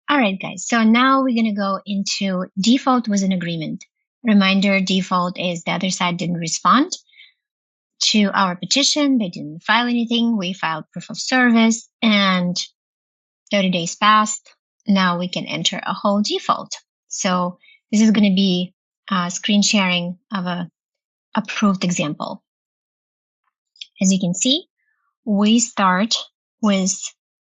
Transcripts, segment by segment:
All right, guys. So now we're going to go into default was an agreement. Reminder, default is the other side didn't respond to our petition. They didn't file anything. We filed proof of service and 30 days passed. Now we can enter a whole default. So this is going to be screen sharing of a approved example. As you can see, we start with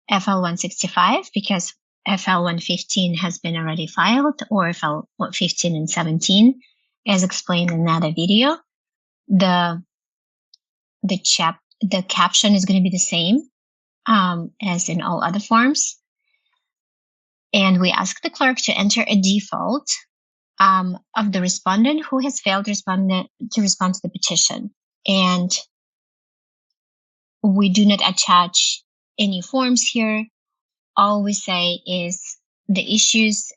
FL165 because FL115 has been already filed, or FL15 and 17, as explained in another video. The caption is going to be the same as in all other forms. And we ask the clerk to enter a default of the respondent who has failed to respond to the petition. And we do not attach any forms here. All we say is the issues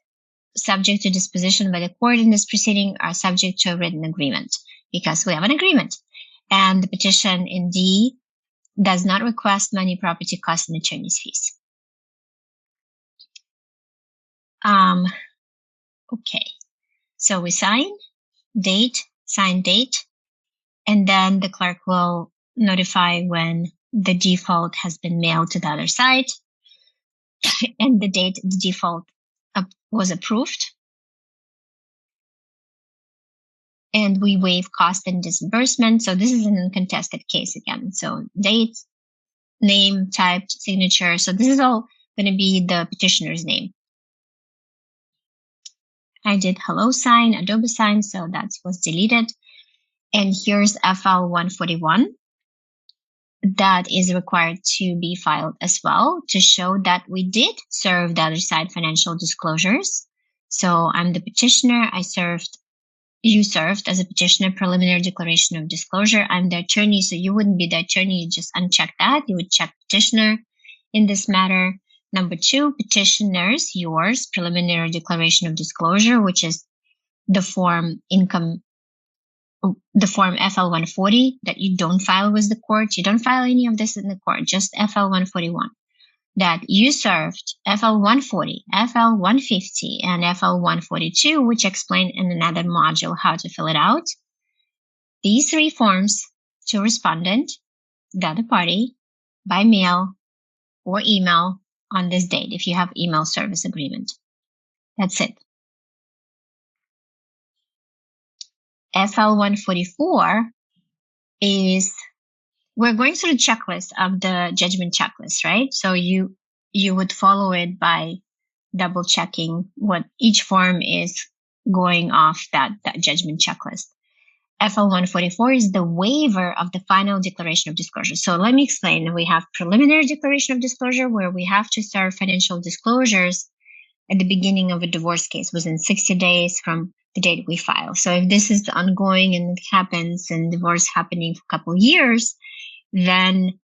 subject to disposition by the court in this proceeding are subject to a written agreement, because we have an agreement. And the petition in D does not request money, property, costs, and attorney's fees. Okay, so we sign date, and then the clerk will notify when the default has been mailed to the other side and the date the default was approved. And we waive cost and disbursement. So this is an uncontested case again. So date, name, typed, signature. So this is all going to be the petitioner's name. I did hello sign, Adobe sign, so that was deleted. And here's FL141 that is required to be filed as well to show that we did serve the other side financial disclosures. So I'm the petitioner. You served as a petitioner preliminary declaration of disclosure. I'm the attorney, so you wouldn't be the attorney. You just uncheck that. You would check petitioner in this matter. Number 2, petitioners, yours, preliminary declaration of disclosure, which is the form FL140 that you don't file with the court. You don't file any of this in the court, just FL141. That you served FL140, FL150, and FL142, which explain in another module how to fill it out. These 3 forms to respondent, the other party, by mail or email on this date, if you have email service agreement. That's it. FL144 is, we're going through the checklist of the judgment checklist, right? So you would follow it by double checking what each form is going off that judgment checklist. FL144 is the waiver of the final declaration of disclosure. So let me explain. We have preliminary declaration of disclosure where we have to serve financial disclosures at the beginning of a divorce case within 60 days from the date we file. So if this is ongoing and it happens and divorce happening for a couple of years, then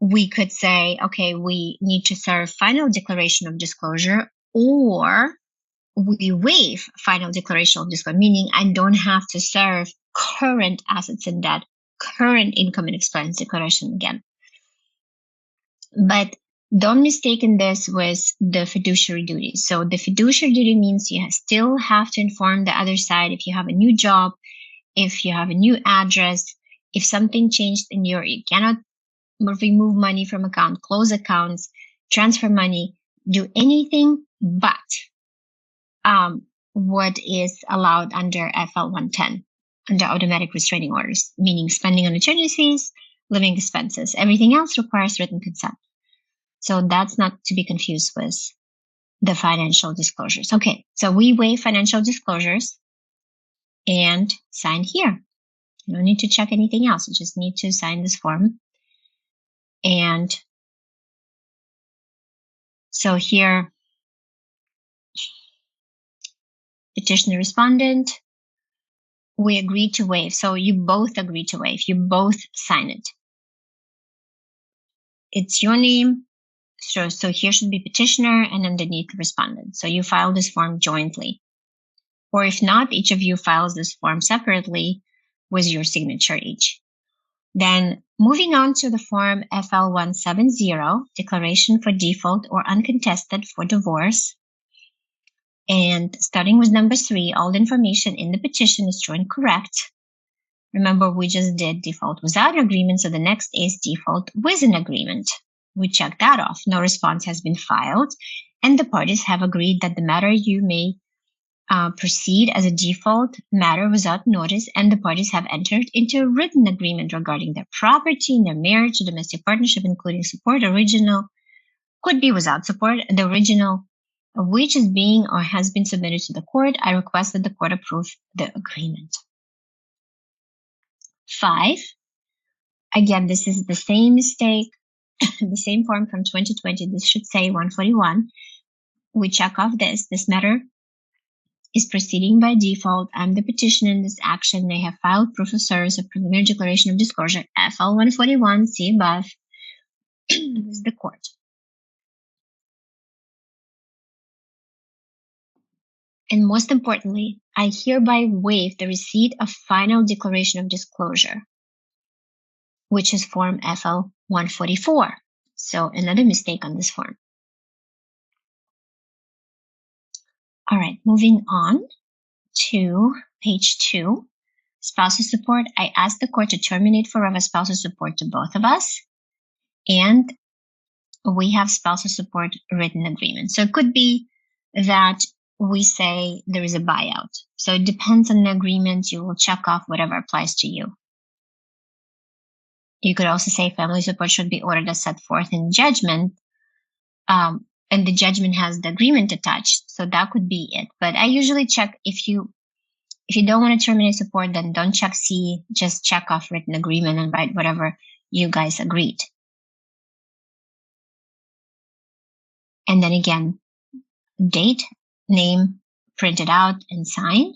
we could say, okay, we need to serve final declaration of disclosure, or we waive final declaration of disclosure, meaning I don't have to serve current assets and debt, current income and expense declaration again. But don't mistake this with the fiduciary duty. So the fiduciary duty means you still have to inform the other side if you have a new job, if you have a new address, if something changed in you cannot remove money from account, close accounts, transfer money, do anything but what is allowed under FL110, under automatic restraining orders, meaning spending on attorney's fees, living expenses. Everything else requires written consent. So that's not to be confused with the financial disclosures. Okay, so we waive financial disclosures and sign here. You don't need to check anything else. You just need to sign this form. And so here, petitioner respondent, we agree to waive. So you both agree to waive. You both sign it. It's your name. So here should be petitioner and underneath respondent. So you file this form jointly. Or if not, each of you files this form separately with your signature each. Then moving on to the form FL170, Declaration for Default or Uncontested for Divorce. And starting with number 3, all the information in the petition is true and correct. Remember, we just did default without an agreement, so the next is default with an agreement. We check that off. No response has been filed, and the parties have agreed that the matter you may proceed as a default matter without notice, and the parties have entered into a written agreement regarding their property, their marriage, or domestic partnership, including support. Original could be without support. The original of which is being or has been submitted to the court. I request that the court approve the agreement. 5. Again, this is the same mistake, the same form from 2020. This should say 141. We check off this. This matter is proceeding by default. I'm the petitioner in this action. They have filed proof of service of preliminary declaration of disclosure, FL 141, see above, with the court. And most importantly, I hereby waive the receipt of final declaration of disclosure, which is form FL 144. So another mistake on this form. All right, moving on to page 2, spousal support. I asked the court to terminate forever spousal support to both of us, and we have spousal support written agreement. So it could be that we say there is a buyout. So it depends on the agreement. You will check off whatever applies to you. You could also say family support should be ordered as set forth in judgment, and the judgment has the agreement attached. So that could be it. But I usually check if you don't want to terminate support, then don't check C, just check off written agreement and write whatever you guys agreed. And then again, date, name, printed out and sign.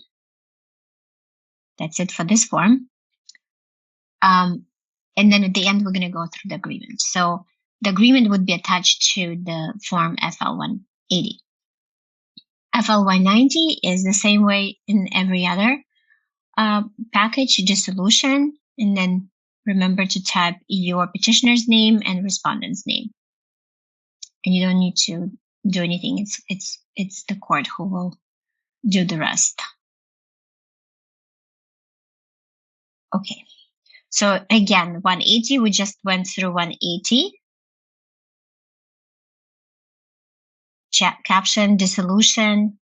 That's it for this form. And then at the end, we're going to go through the agreement. So the agreement would be attached to the form FL 180. FL 190 is the same way in every other package, dissolution, and then remember to type your petitioner's name and respondent's name. And you don't need to do anything. It's the court who will do the rest. Okay. So again, 180, we just went through 180. Caption, dissolution.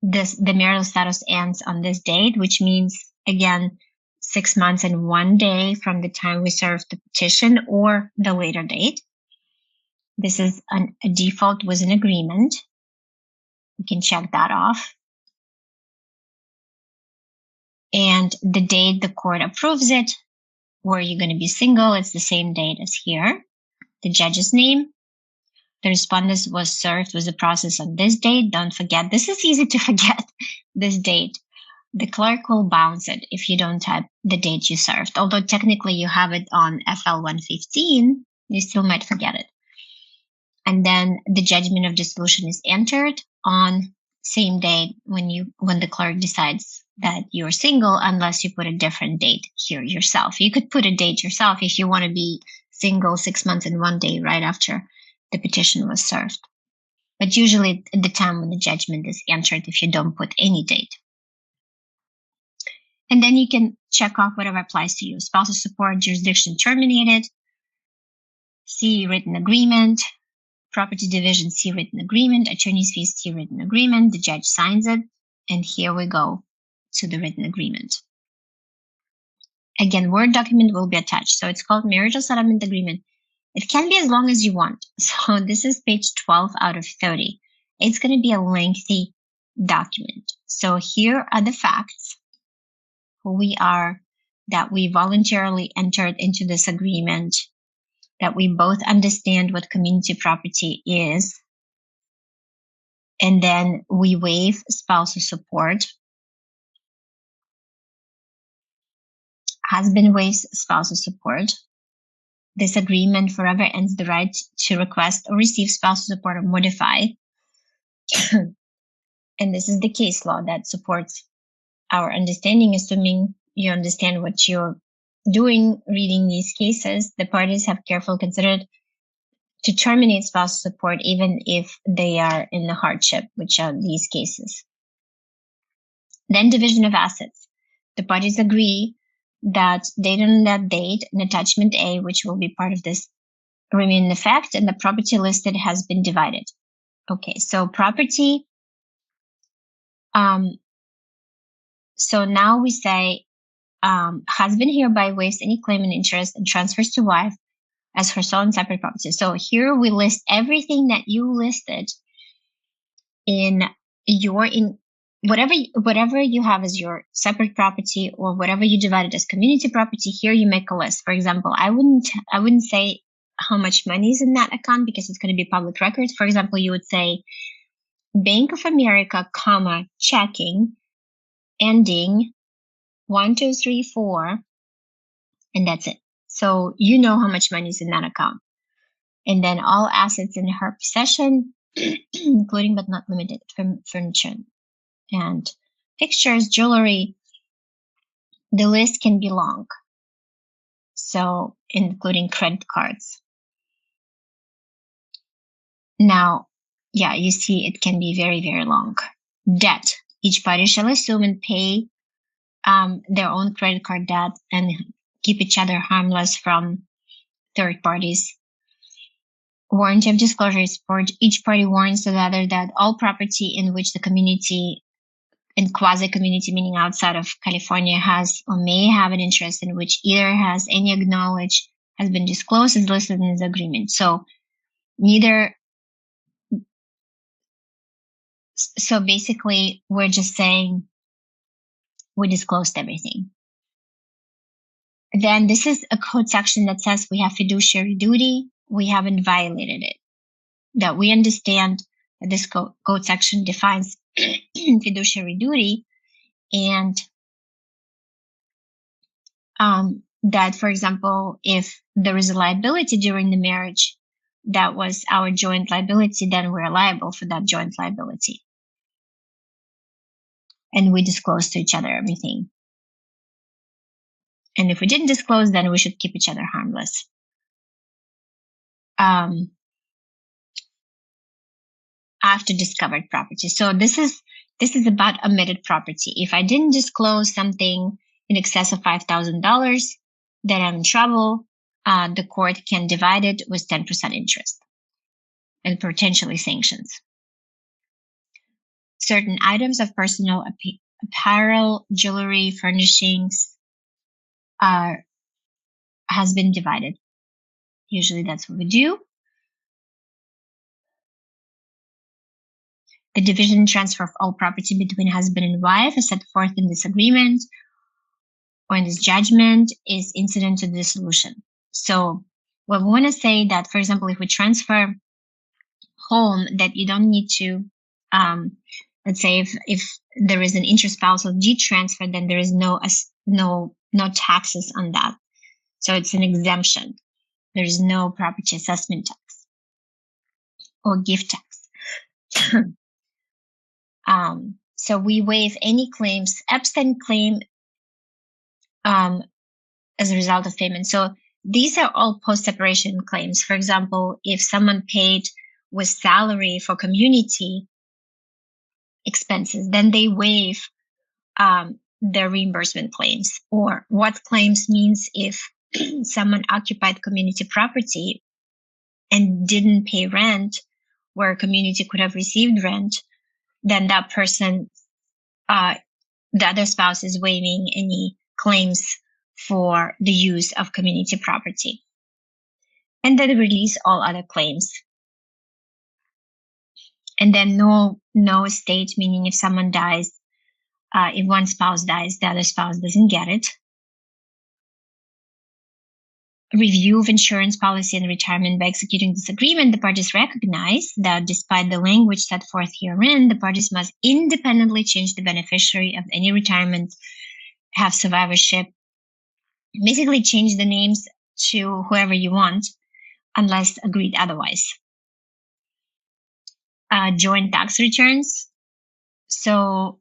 The marital status ends on this date, which means, again, 6 months and 1 day from the time we serve the petition or the later date. This is a default with an agreement. We can check that off. And the date the court approves it, were you going to be single, it's the same date as here. The judge's name. The respondent was served with the process on this date. Don't forget, this is easy to forget, this date. The clerk will bounce it if you don't type the date you served. Although technically you have it on FL 115, you still might forget it. And then the judgment of dissolution is entered on same date when the clerk decides that you're single, unless you put a different date here yourself. You could put a date yourself if you want to be single 6 months and 1 day right after the petition was served. But usually at the time when the judgment is entered, if you don't put any date. And then you can check off whatever applies to you. Spousal support, jurisdiction terminated, C, written agreement, property division, C, written agreement, attorney's fees, C, written agreement, the judge signs it, and here we go to the written agreement. Again, Word document will be attached. So it's called Marital Settlement Agreement. It can be as long as you want. So this is page 12 out of 30. It's going to be a lengthy document. So here are the facts. Who we are, that we voluntarily entered into this agreement, that we both understand what community property is, and then we waive spousal support. Husband waives spousal support. This agreement forever ends the right to request or receive spousal support or modify. And this is the case law that supports our understanding, assuming you understand what you're During reading these cases, the parties have carefully considered to terminate spousal support even if they are in the hardship, which are these cases. Then division of assets. The parties agree that date on that date and attachment A, which will be part of this, remain in effect, and the property listed has been divided. Okay, so property. So now we say husband hereby waives any claim and interest and transfers to wife as her sole and separate property. So here we list everything that you listed in whatever you have as your separate property or whatever you divided as community property. Here you make a list. For example, I wouldn't say how much money is in that account because it's going to be public record. For example, you would say Bank of America, comma, checking, ending 1234, and that's it. So you know how much money is in that account. And then all assets in her possession, including but not limited to furniture and fixtures, jewelry. The list can be long. So including credit cards. Now, yeah, you see it can be very, very long. Debt. Each party shall assume and pay their own credit card debt and keep each other harmless from third parties. Warranty of disclosure is for each party warrants the other that all property in which the community and quasi-community, meaning outside of California, has or may have an interest in which either has any acknowledged has been disclosed is listed in this agreement. So basically we're just saying we disclosed everything. Then this is a code section that says we have fiduciary duty. We haven't violated it. That we understand that this code section defines fiduciary duty, and that, for example, if there is a liability during the marriage that was our joint liability, then we're liable for that joint liability. And we disclose to each other everything. And if we didn't disclose, then we should keep each other harmless. After discovered property. So this is about omitted property. If I didn't disclose something in excess of $5,000, then I'm in trouble. The court can divide it with 10% interest and potentially sanctions. Certain items of personal apparel, jewelry, furnishings has been divided. Usually that's what we do. The division and transfer of all property between husband and wife as set forth in this agreement or in this judgment is incident to the dissolution. So what we want to say that, for example, if we transfer home, that you don't need to, let's say if there is an interspousal deed transfer, then there is no taxes on that. So it's an exemption. There is no property assessment tax or gift tax. So we waive any claims, absent claim as a result of payment. So these are all post-separation claims. For example, if someone paid with salary for community expenses, then they waive their reimbursement claims. Or what claims means if someone occupied community property and didn't pay rent where a community could have received rent, then that person, the other spouse is waiving any claims for the use of community property. And then release all other claims. And then no estate, meaning if someone dies, if one spouse dies, the other spouse doesn't get it. Review of insurance policy and retirement. By executing this agreement, the parties recognize that despite the language set forth herein, the parties must independently change the beneficiary of any retirement, have survivorship, basically change the names to whoever you want, unless agreed otherwise. Joint tax returns. So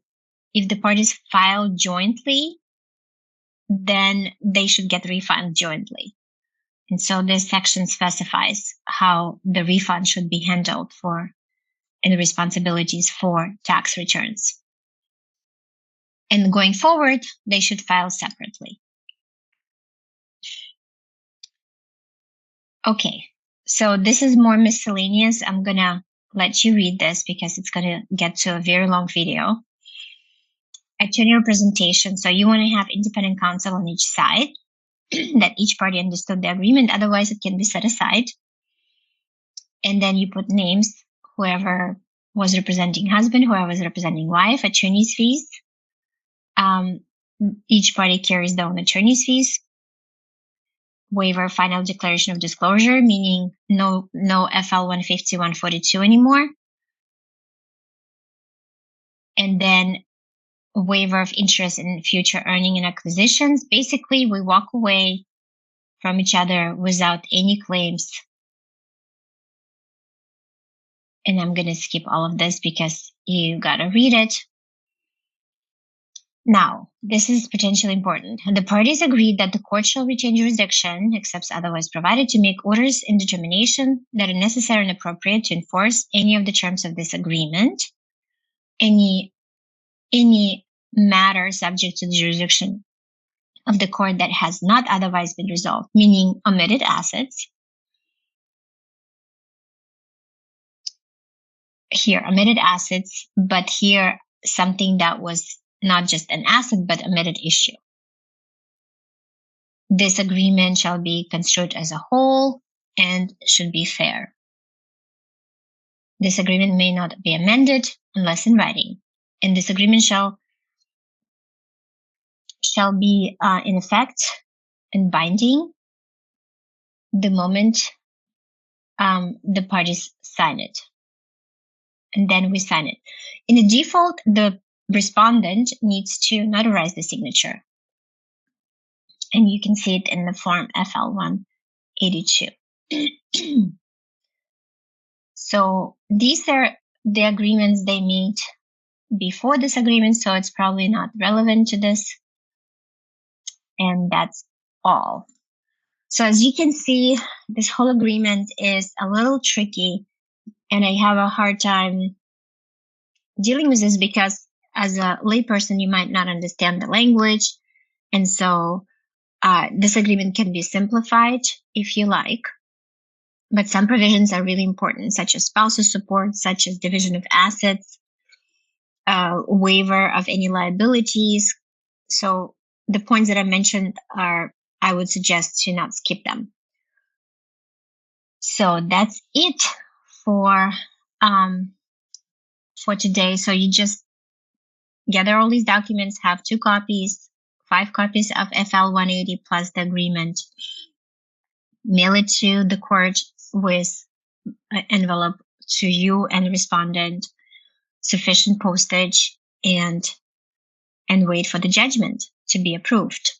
if the parties file jointly, then they should get refund jointly. And so this section specifies how the refund should be handled and the responsibilities for tax returns. And going forward, they should file separately. Okay, so this is more miscellaneous. I'm gonna let you read this because it's gonna get to a very long video. Attorney representation. So you want to have independent counsel on each side, that each party understood the agreement. Otherwise, it can be set aside. And then you put names, whoever was representing husband, whoever was representing wife, attorney's fees. Each party carries their own attorney's fees. Waiver final declaration of disclosure, meaning no FL 150, 142 anymore. And then waiver of interest in future earning and acquisitions. Basically, we walk away from each other without any claims. And I'm going to skip all of this because you got to read it. Now, this is potentially important. The parties agreed that the court shall retain jurisdiction, except otherwise provided, to make orders and determination that are necessary and appropriate to enforce any of the terms of this agreement. Any matter subject to the jurisdiction of the court that has not otherwise been resolved, meaning omitted assets. Here, omitted assets, but here something that was not just an asset, but omitted issue. This agreement shall be construed as a whole and should be fair. This agreement may not be amended unless in writing. And this agreement shall be in effect and binding the moment the parties sign it. And then we sign it. In the default, the respondent needs to notarize the signature. And you can see it in the form FL 182. So these are the agreements they made before this agreement, so it's probably not relevant to this. And that's all. So as you can see, this whole agreement is a little tricky, and I have a hard time dealing with this because as a layperson, you might not understand the language. And so this agreement can be simplified if you like. But some provisions are really important, such as spousal support, such as division of assets, waiver of any liabilities. So the points that I mentioned I would suggest to not skip them. So that's it for today. So you just gather all these documents, have 2 copies, 5 copies of FL 180 plus the agreement, mail it to the court with an envelope to you and the respondent, sufficient postage, and wait for the judgment to be approved.